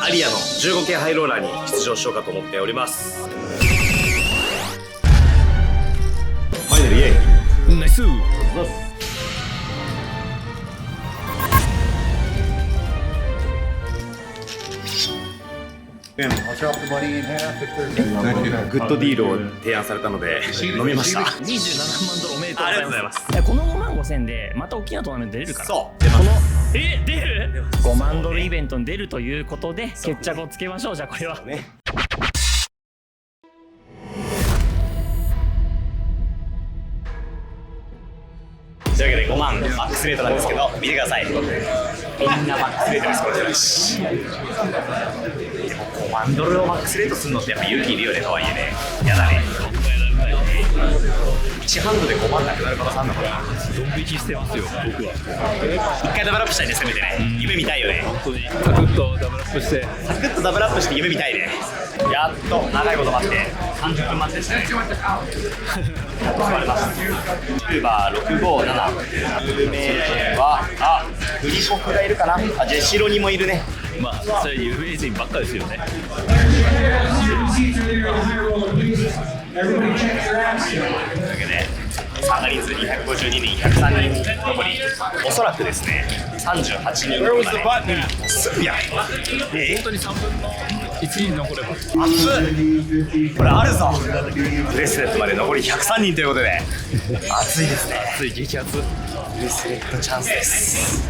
アリアの15系ハイローラーに出場しようかと思っております。ファイナルイエイ。ナイス。グッドディールを提案されたので飲みました。27万ドルおめでとうございます。ありがとうございます。この5万5千でまた大きなトーナメント出るから。そう出ます。この出る5万ドルイベントに出るということで決着をつけましょう。じゃあこれはね。というわけで5万マックスレートなんですけど、見てください。みんなマックスレートです。これでも5万ドルをマックスレートするのってやっぱ勇気いるよね。とはいえね、やだね。1ハンドで5万なくなる可能性あるのかな。ドン引きしてますよ、僕は。一回ダブルアップしたいね、せめてね。夢見たいよね。本当にサクッとダブルアップして。サクッとダブルアップして夢見たいね。やっと長いこと待って30分待ちでしたね。座ります。キューバー657。有名人はグリコフがいるかな。ジェシロニもいるね。まあそれ有名人ばっかですよね。というわけで下がりず252人103人残り、おそらくですね38人とかね。すぐやん。本当に3分の1に残れば。熱っ。これあるぞ。ブレスレットまで残り103人ということで熱いですね。熱い、激熱。ブレスレットチャンスです。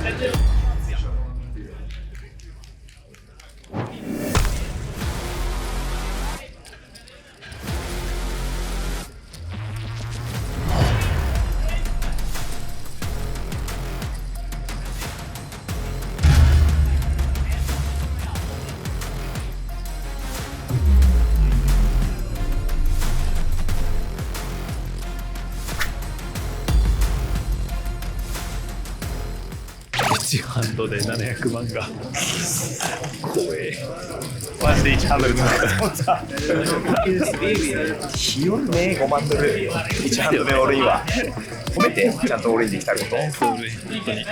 1ハンドで700万が怖え。マジで1ハンドル使ったと思った。ひよるね、5万ドル1ハンドで俺いいわ。褒めて、ちゃんと俺にできたこと。そうね、本当に。い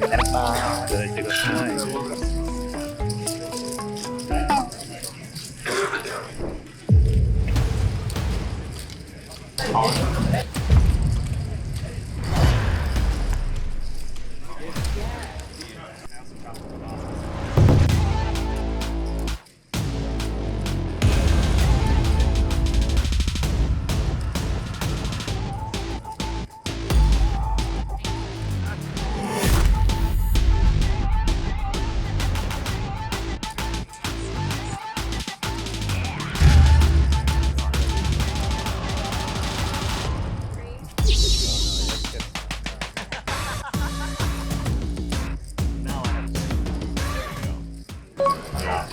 ただいてください。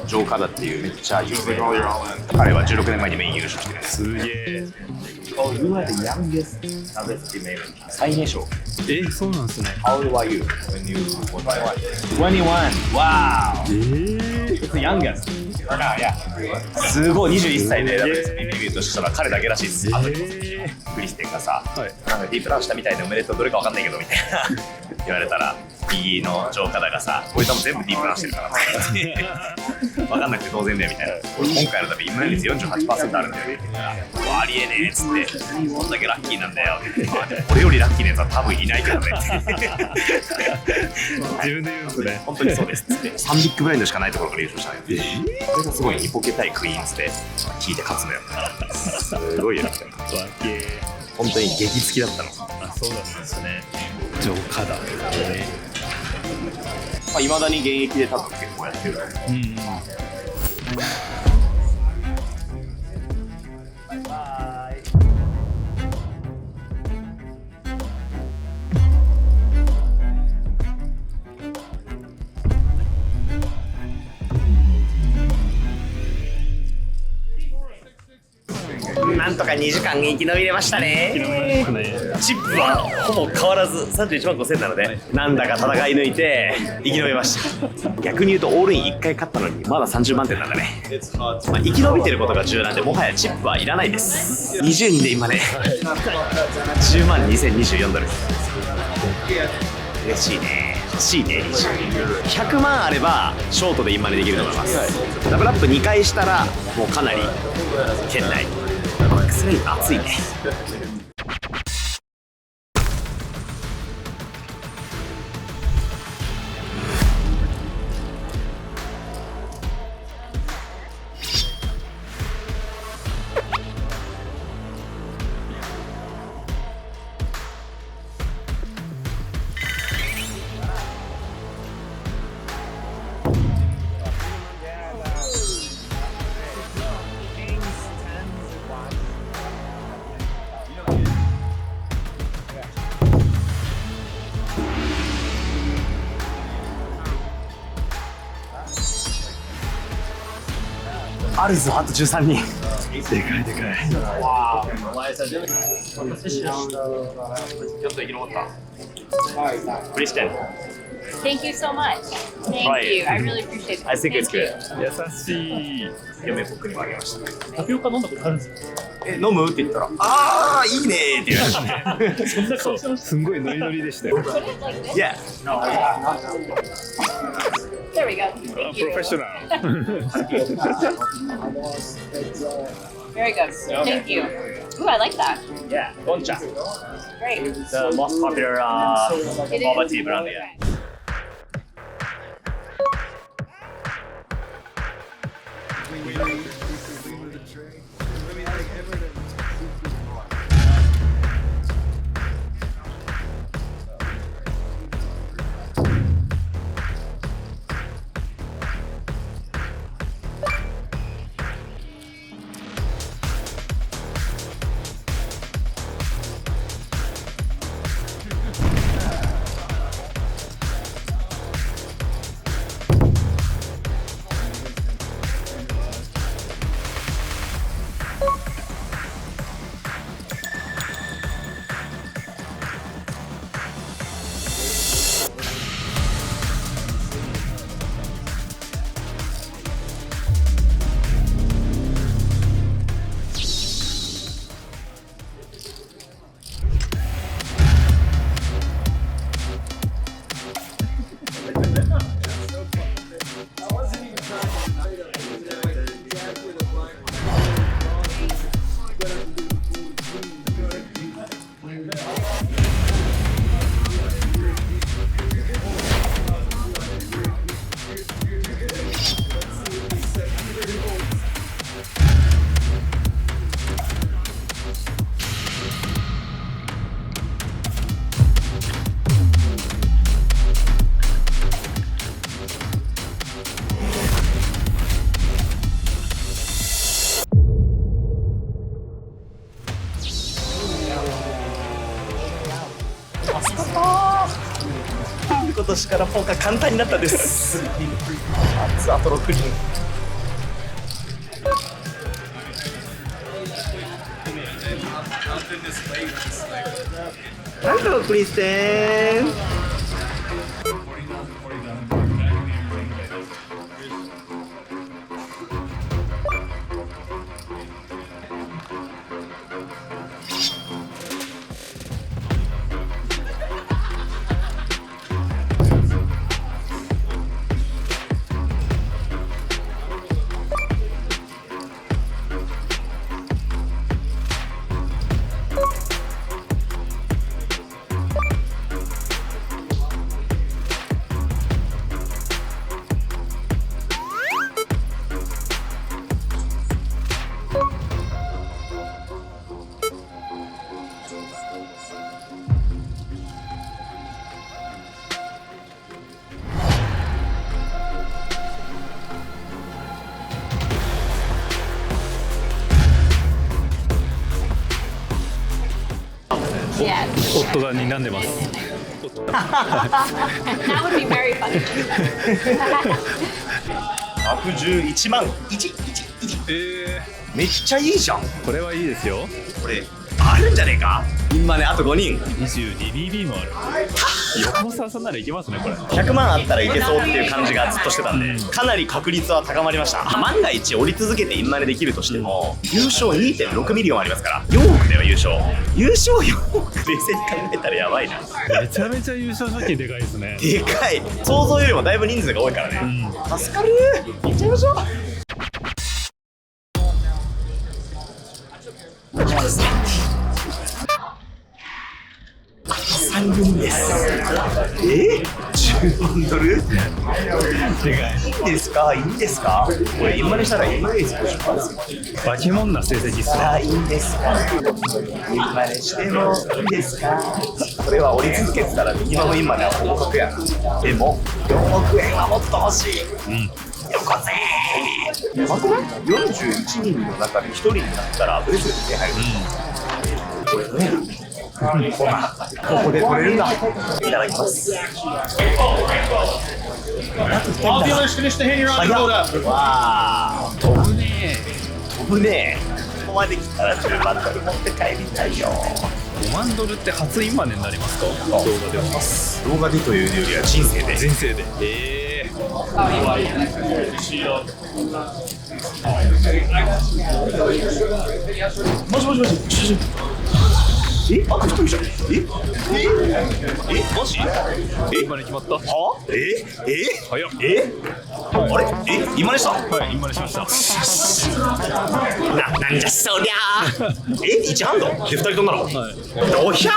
ジョーカダっていうめっちゃ有名な彼は16年前にメイン優勝してる。すげえ。Oh, you are the youngest female. 最年少。そうなんですね。 How old were you when you were 21? Wow! It's the youngest. Yeah. すごい21歳でデビューとしたら彼だけらしいです。クリステンがさ、なんかディープランしたみたいでおめでとう、どれかわかんないけどみたいな言われたら、右のジョーカダがさ、こいつはもう全部ディープランしてるからってわかんなくて当然だよみたいな。俺今回の旅今率 48% あるんだよねって言ったら、ありえねえっつって、こんだけラッキーなんだよって言って、俺よりラッキーなやつは多分いないけどねって自分で言うんですね。本当にそうですっつって、3ビッグブラインドしかないところから優勝したのよ。これがすごいイポケ対クイーンズで聞いて勝つのよ。すごいよね。本当に激好きだったの。あ、そうだったんですね。ジョーカダいまだに現役で多分結構やってる。なんとか2時間生き延びれましたね。チップはほぼ変わらず31万5000なので、なんだか戦い抜いて生き延びました。逆に言うとオールイン1回勝ったのにまだ30万点なんだね。まあ、生き延びてることが重要なんで、もはやチップはいらないです。20人で今ね10万2024ドル。嬉しいね。欲しいね。100万あればショートでインマネできると思います。ダブルアップ2回したらもうかなり圏内。マックスレイン熱いね。あるぞ、あと13人。でかいでかい。わあ。ちょっと生き残った。クリステン。Thank you so much. Thank Right. you. I really appreciate it. I think it's Thank you. good. 優しい。嫁僕にもあげました。タピオカ飲んだことあるんですか？飲むって言ったら、ああ、いいねーって言いましたね。そんな顔してました。すんごいノリノリでしたよ。 Put it like this. Yeah. There we go. プ Thank ロ you. フェッショナル。 Very good. Thank you. Ooh, I like that. Yeah. Goncha. Great. The most popular It is. bubble tea brand. Yeah. 今年からポーカー簡単になったです。あと6人。Hello, Kristen. Yes. 夫が睨んでます。 That would be very funny. 111万111めっちゃいいじゃん。これはいいですよ。これあるんじゃねえか。今ねあと5人。 22BB もある。横澤さんならいけますねこれ。100万あったらいけそうっていう感じがずっとしてたんで、かなり確率は高まりました。万が一降り続けてインマネできるとしても、優勝 2.6 ミリオンありますから、4億だよ優勝。優勝4億冷静に考えたらやばいな。めちゃめちゃ優勝賞金でかいですね。でかい。想像よりもだいぶ人数が多いからね、助かる。いっちゃいましょう。3人です。10万ドル。でかい。いいんですか、いいんですか。これインマネしたらいいんですか。バケモンな成績ですね。ああ、いいんですか。インマネしてもいいんですか。これは降り続けてたらミニマムインマネは報告や。でも4億円はもっと欲しい。よこせー。やばくない？ 41人の中で1人になったらブレスレット手入る。これね。ここで取れるんだ。いただきます。わー、飛ぶねー。飛ぶねー。ここまで来たら10万ドル持って帰りたいよ。5万ドルって初インマネになりますか？動画では。動画でというよりは人生で。人生で。もしもしもし。あと一人じゃん。マジ？インマネ決まった。は？早っ。あれ？今でした？はい、インマネしました。なんじゃそりゃー。1ハンドで2人飛んだの？はい。おひゃ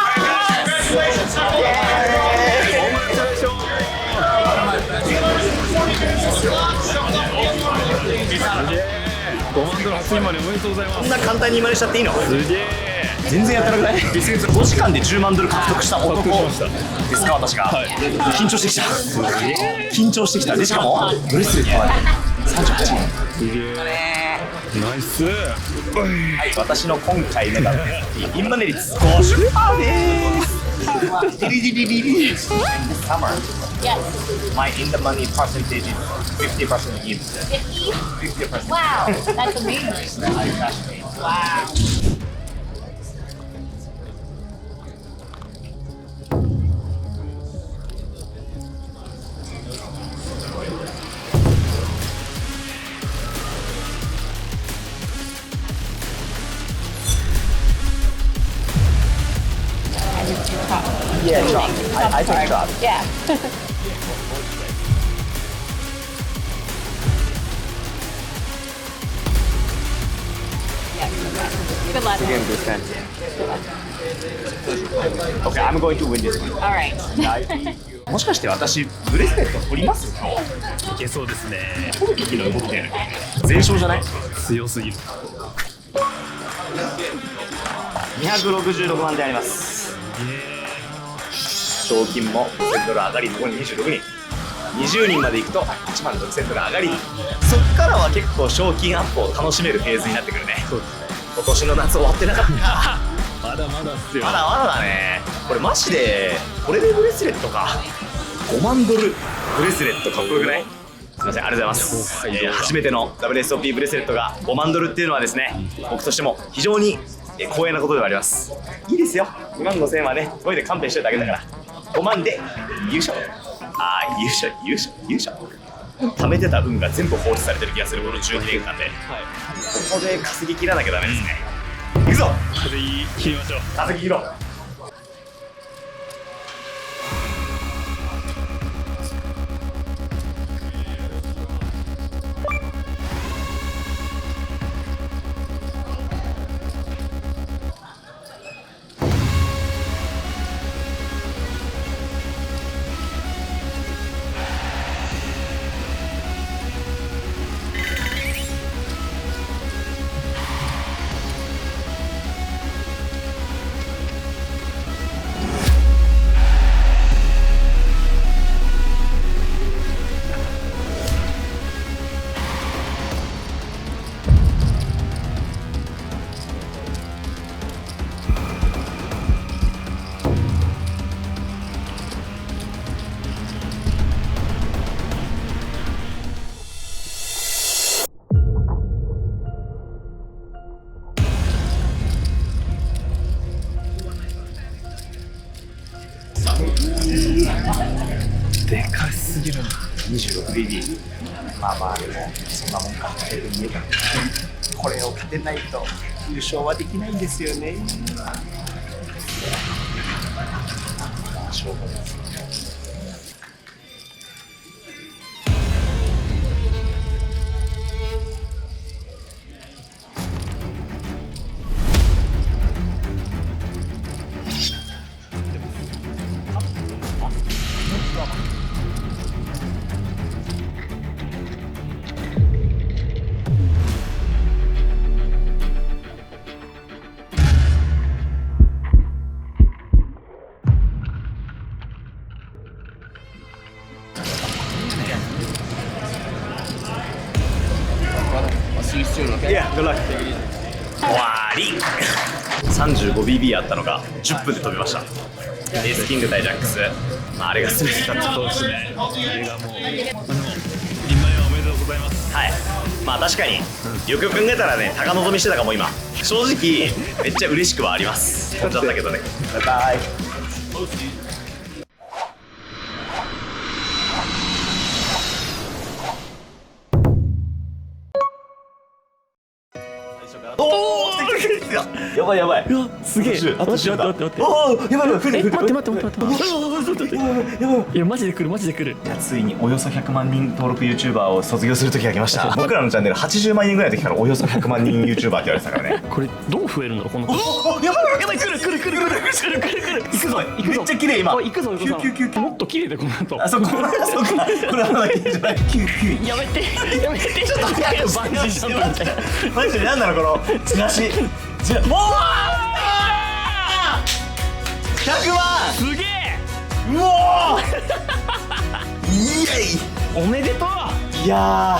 5万ドル初インマネおめでとうございます。こんな簡単に今でしちゃっていいの？すげえ。全然やってなくない？5時間で10万ドル獲得した男ですか、私が。緊張してきた。緊張してきた。でしかもブレスレットは38人。すげえ。ナイス。はい、私の今回のダブルインマネ率 50% です。デリデリデリデリ。Summer. Yes. My in the money percentage is 50% in. 50? Wow, that's amazing. Wow. Yeah, drop. I took drop. Yeah. Good luck. Game this time. Okay, I'm going to win this one. All right. もしかして私ブレスレット取ります？いけそうですね。取る時の動きで全勝じゃない？強すぎる。266万であります。賞金も1000ドル上がり、残り26人。20人までいくと1万6000ドル上がり、そっからは結構賞金アップを楽しめるフェーズになってくるね。そうですね。今年の夏終わってなかったまだまだっすよ。まだまだだね。これマジでこれでブレスレットか。5万ドルブレスレットかっこよくない？すみません、ありがとうございます。初めての WSOP ブレスレットが5万ドルっていうのはですね、僕としても非常に光栄なことではあります。いいですよ、2万5000円はね、これで勘弁しておいてあげたから5万で優勝。ああ、優勝貯めてた分が全部放出されてる気がする、この12年間で、ここで稼ぎ切らなきゃダメですね。いくぞ、稼ぎ切りましょう。稼ぎ切ろう。でかすぎるな。 26BB。まあまあでもそんなもんかって言えばこれを勝てないと優勝はできないんですよね。しょうがないです。終わり。 35BB あったのが10分で飛びました。エースキング対ジャックス、まあ、あれが全てだったとですね。これがもう今やおめでとうございます。はい、まあ確かによくよく考えたらね、高望みしてたかも今。正直めっちゃ嬉しくはあります。飛んじゃったけどね。バイバイ。おお、やばいやばい。うわすげえ。あと10だ。待って。おお、やばいやばい。待っていやマジで来る。いや、ついにおよそ100万人登録 YouTuber を卒業する時が来ました。僕らのチャンネル80万人ぐらいの時からおよそ100万人 YouTuber って言われてたからね。これどう増えるのこのおお、やばい来る行くぞめっちゃ綺麗今。行くぞもっと綺麗でこの後。あ、そこか。これはまだ綺麗じゃない。やめてちょっと待って。バンジージャンプみたいな。マジでなんだろうこのチラシ。もう100万。すげえ。うおーイエイ。おめでとう。いや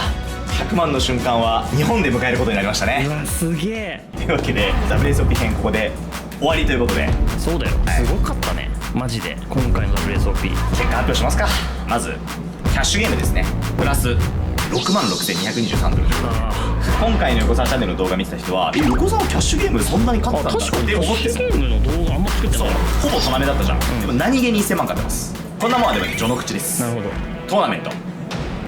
ー、100万の瞬間は日本で迎えることになりましたね。うわすげえ。というわけで WSOP 編ここで終わりということで、そうだよ、すごかったねマジで今回の WSOP。 結果発表しますか。まずキャッシュゲームですね。プラス66,223ドル。今回の横澤チャンネルの動画見てた人は横澤キャッシュゲームそんなに勝ったんだ確かにってキャッシュゲームの動画あんま作ってそう、ない。ほぼトナメだったじゃん、でも何気に1000万勝ってます。こんなもんはでもね序の口です。なるほど。トーナメント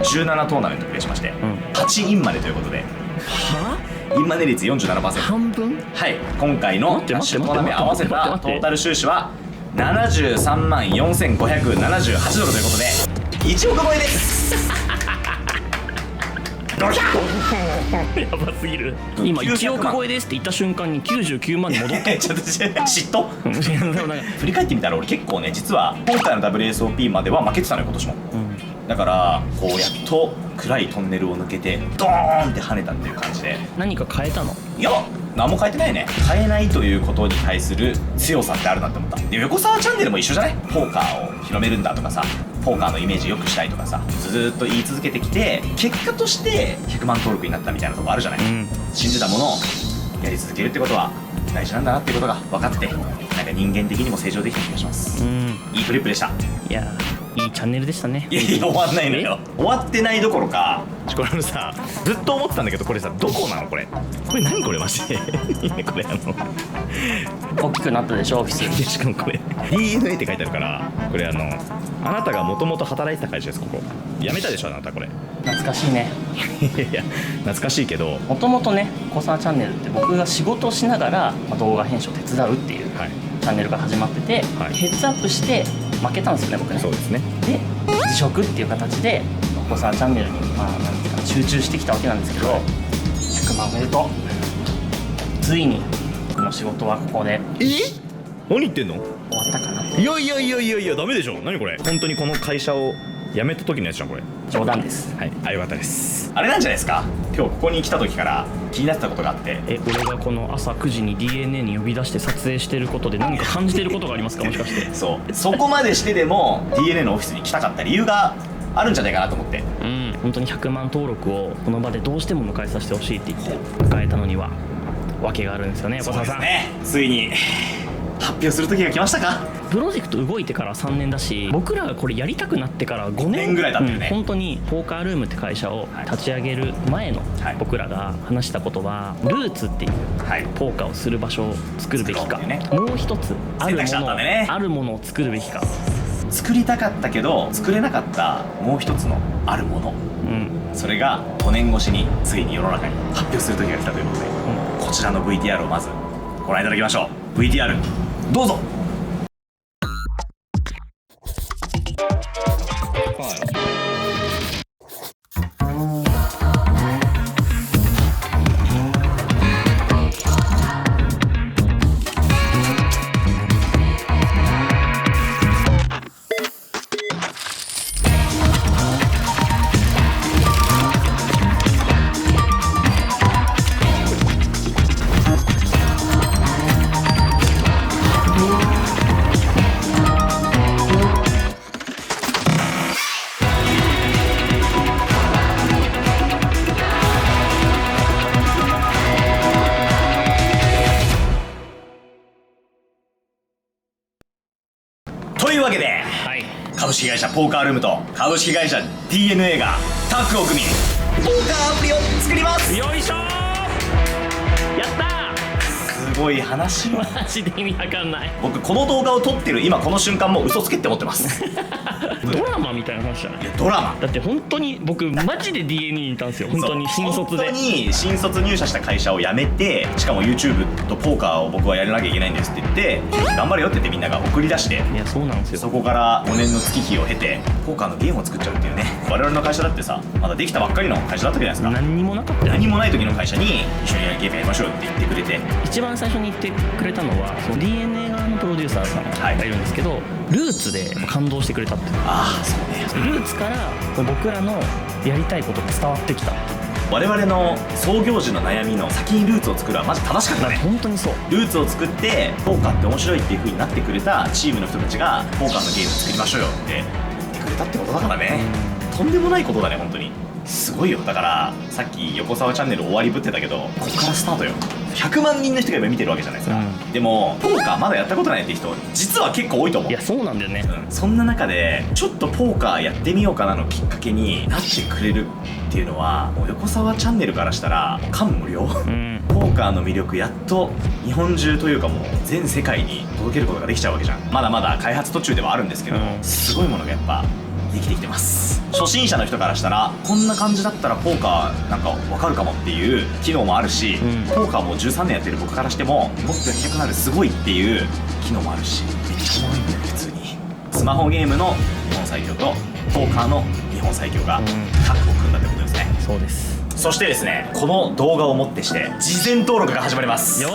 17トーナメントプレイしまして、8インマネということではインマネ率 47%。 半分。はい、今回のキャッシュトーナメント合わせたトータル収支は73万4578ドルということで1億超えです。やばすぎる。今1億超えですって言った瞬間に99万に戻った。ちょっと嫉妬でもなんか振り返ってみたら俺結構ね実は今回の WSOP までは負けてたのよ今年も、だからこうやっと暗いトンネルを抜けてドーンって跳ねたっていう感じで。何か変えたの？いや何も変えてないね。変えないということに対する強さってあるなって思った。で横澤チャンネルも一緒じゃない？ポーカーを広めるんだとかさ、ポーカーのイメージ良くしたいとかさ、ずーっと言い続けてきて結果として100万登録になったみたいなとこあるじゃない、信じたものをやり続けるってことは大事なんだなってことが分かって、なんか人間的にも成長できた気がします。いいフリップでした。いやいいチャンネルでしたね。いや終わんないのよ。終わってないどころか、これさずっと思ってたんだけど、これさどこなのこれ何これマジでこれ大きくなったでしょオフィス。しかもこれ DNA って書いてあるから、これあなたがもともと働いてた会社です。ここ辞めたでしょあなた。これ懐かしいね。いや懐かしいけど、もともとね横澤チャンネルって僕が仕事をしながら、動画編集を手伝うっていうチャンネルが始まってて、ヘッズアップして負けたんですよね僕ね。そうですね。で辞職っていう形で横澤チャンネルになんですか集中してきたわけなんですけど、100万おめでとう。ついに僕の仕事はここで何言ってんの？終わったかな。いやダメでしょ。何これ本当にこの会社を辞めた時のやつじゃんこれ。冗談です。はい、よかったです。あれなんじゃないですか、今日ここに来た時から気になってたことがあって。俺がこの朝9時に DNA に呼び出して撮影してることで何か感じてることがありますかもしかして。そこまでしてでも DNA のオフィスに来たかった理由があるんじゃないかなと思って。本当に100万登録をこの場でどうしても迎えさせてほしいって言って迎えたのには訳があるんですよね、横澤さん。ついに発表する時が来ましたか。プロジェクト動いてから3年だし、僕らがこれやりたくなってから5年ぐらい経ってるね。本当にポーカールームって会社を立ち上げる前の僕らが話したことは、ルーツっていうポーカーをする場所を作るべきか、もう一つあるものを作るべきか。作りたかったけど作れなかったもう一つのあるもの、それが5年越しについに世の中に発表する時が来たということで、こちらの VTR をまずご覧いただきましょう。 VTR どうぞ。というわけで、株式会社ポーカールームと株式会社 DNA がタッグを組みポーカーアプリを作ります。よいしょー、やったすごい話ー。マジで意味わかんない。僕この動画を撮ってる今この瞬間も嘘つけって思ってますドラマみたいな話じゃない。ドラマだって本当に僕マジで DNA にいたんですよ。本当に新卒で。本当に新卒入社した会社を辞めて、しかも YouTube とポーカーを僕はやらなきゃいけないんですって言って頑張れよって言ってみんなが送り出して、いやそうなんですよ。そこから5年の月日を経てポーカーのゲームを作っちゃうっていうね。我々の会社だってさ、まだできたばっかりの会社だったじゃないですか。何にもなかったよ。何もない時の会社に一緒にゲームやりましょうって言ってくれて、一番最初に言ってくれたのはその DNA 側のプロデューサーさんがいるんですけど、ルーツで感動してくれたって。ああそうね。ルーツから僕らのやりたいことが伝わってきた。我々の創業時の悩みの先にルーツを作るはマジ正しかったね。本当にそう。ルーツを作ってポーカーって面白いっていう風になってくれたチームの人たちがポーカーのゲーム作りましょうよって言ってくれたってことだからね。とんでもないことだね本当に。すごいよ。だからさっき横澤チャンネル終わりぶってたけど、こっからスタートよ。100万人の人が今見てるわけじゃないですか、でもポーカーまだやったことないって人実は結構多いと思う。いやそうなんだよね、そんな中でちょっとポーカーやってみようかなのきっかけになってくれるっていうのは、もう横澤チャンネルからしたら感無量、ポーカーの魅力やっと日本中というかもう全世界に届けることができちゃうわけじゃん。まだまだ開発途中ではあるんですけど、すごいものがやっぱできてきてます。初心者の人からしたらこんな感じだったらポーカーなんか分かるかもっていう機能もあるし、ポーカーも13年やってる僕からしてももっとやりたくなるすごいっていう機能もあるし、めっちゃおもろいんだよ普通に。スマホゲームの日本最強とポーカーの日本最強がタッグを組んだってことですね。そうです。そしてですね、この動画をもってして事前登録が始まります。よ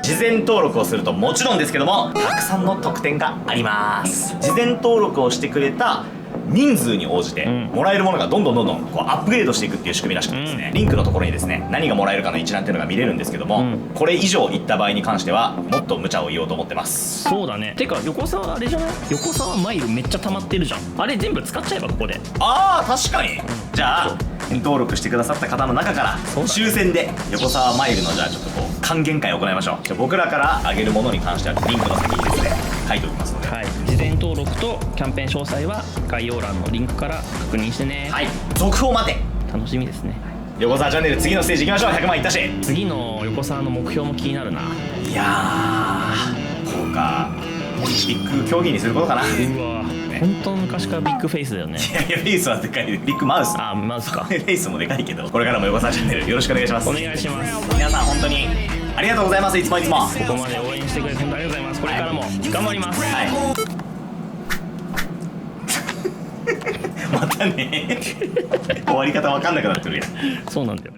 事前登録をするともちろんですけどもたくさんの特典があります。事前登録をしてくれた人数に応じてもらえるものがどんどんこうアップグレードしていくっていう仕組みらしくてですね、リンクのところにですね何がもらえるかの一覧っていうのが見れるんですけども、これ以上いった場合に関してはもっと無茶を言おうと思ってます。そうだね。てか横澤あれじゃない、横澤マイルめっちゃ溜まってるじゃん。あれ全部使っちゃえばここで。あー確かに、じゃあ登録してくださった方の中から抽選で横澤マイルのじゃあちょっとこう還元会を行いましょう。じゃあ僕らからあげるものに関してはリンクの先にですね書いておきますので、はい、事前登録とキャンペーン詳細は概要欄のリンクから確認してね。はい、続報待て。楽しみですね。横澤チャンネル次のステージ行きましょう。100万いったし、次の横澤の目標も気になるな。いやーポーカービッグ競技にすることかな。うわ本当昔からビッグフェイスだよね。いやいやフェイスはでかい。ビッグマウス。あマウスか。フェイスもでかいけど、これからも横澤チャンネルよろしくお願いします。お願いします。皆さん本当にありがとうございます。いつもいつもここまで応援してくれて本当にありがとうございます。これからも頑張ります。はいまたね終わり方わかんなくなってるやん。そうなんだよ。